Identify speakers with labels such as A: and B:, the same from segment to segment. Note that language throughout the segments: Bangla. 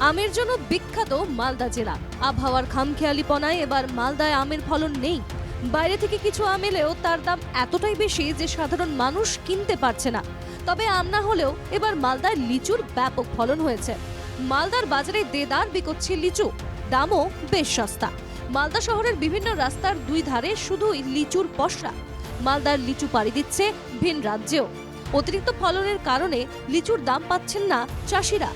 A: আমের জন্য বিখ্যাত মালদা জেলা। আবহাওয়ার খামখেয়ালিপনায় এবার মালদায় আমের ফলন নেই। বাইরে থেকে কিছু আম এলেও তার দাম এতটাই বেশি যে সাধারণ মানুষ কিনতে পারছে না। তবে আম না হলেও এবার মালদায় লিচুর ব্যাপক ফলন হয়েছে। মালদার বাজারে দেদার বিকোচ্ছে লিচু, দামও বেশ সস্তা। মালদা শহরের বিভিন্ন রাস্তার দুই ধারে শুধুই লিচুর পসরা। মালদার লিচু পাড়ি দিচ্ছে ভিন রাজ্যেও। অতিরিক্ত ফলনের কারণে লিচুর দাম পাচ্ছেন না চাষিরা।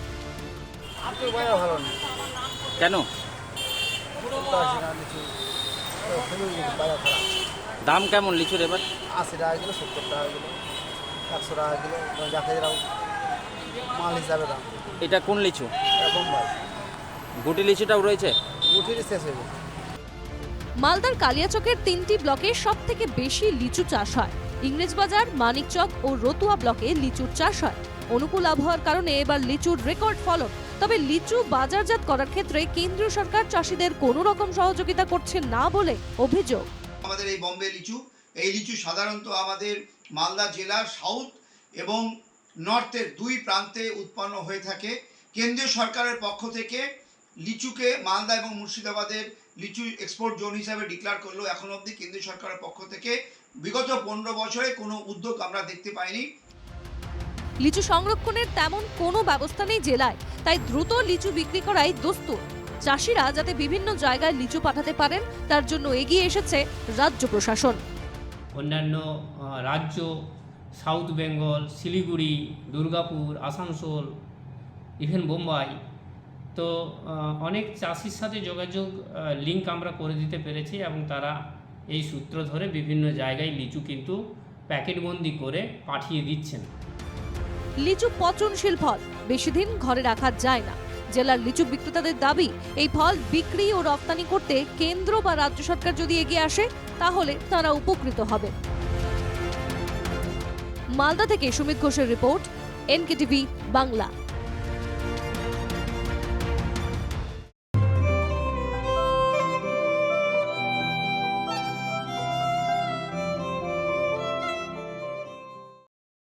B: কেন? দাম কেমন লিচুর এবার?
C: 80 টাকা কিলো, 70 টাকা কিলো, 100 টাকা কিলো, যাকে যেরকম মাল হিসাবে দাম।
B: এটা কোন লিচু?
C: বোম্বাই
B: গুটি লিচুটাও রয়েছে?
C: গুটির শেষ হয়ে গেছে।
A: মালদার কালিয়াচকের 3টি ব্লকে সব থেকে বেশি লিচু চাষ হয়। ইংরেজবাজার, মানিকচক ও রতুয়া ব্লকে লিচুর চাষ হয়। অনুকূল আবহাওয়ার কারণে এবার লিচুর রেকর্ড ফলন। তবে লিচু বাজারজাত করার ক্ষেত্রে কেন্দ্রীয় সরকার চাষিদের কোনো রকম সহযোগিতা করছে না বলে অভিযোগ।
D: আমাদের এই বম্বে লিচু, এই লিচু সাধারণত আমাদের মালদা জেলার সাউথ এবং নর্থের দুই প্রান্তে উৎপন্ন হয়ে থাকে। কেন্দ্রীয় সরকারের পক্ষ থেকে লিচুকে মালদা এবং মুর্শিদাবাদের লিচু এক্সপোর্ট জোন হিসাবে ডিক্লেয়ার করলেও এখন অবধি কেন্দ্রীয় সরকারের পক্ষ থেকে বিগত 15 বছরে কোনো উদ্যোগ আমরা দেখতে পাইনি।
A: লিচু সংরক্ষণের তেমন কোনো ব্যবস্থা নেই জেলায়, তাই দ্রুত লিচু বিক্রি করাই দস্তুর। চাষিরা যাতে বিভিন্ন জায়গায় লিচু পাঠাতে পারেন তার জন্য এগিয়ে এসেছে রাজ্য প্রশাসন।
E: অন্যান্য রাজ্য, সাউথ বেঙ্গল, শিলিগুড়ি, দুর্গাপুর, আসানসোল, ইভেন বোম্বাই, তো অনেক চাষির সাথে যোগাযোগ লিঙ্ক আমরা করে দিতে পেরেছি এবং তারা এই সূত্র ধরে বিভিন্ন জায়গায় লিচু কিন্তু প্যাকেটবন্দি করে পাঠিয়ে দিচ্ছেন।
A: লিচু পচনশীল ফল, বেশি দিন ঘরে রাখা যায় না। জেলার লিচু বিক্রেতাদের দাবি, এই ফল বিক্রি ও রপ্তানি করতে কেন্দ্র বা রাজ্য সরকার যদি এগিয়ে আসে তাহলে তারা উপকৃত হবে। মালদা থেকে সুমিত ঘোষের রিপোর্ট, NKTV বাংলা।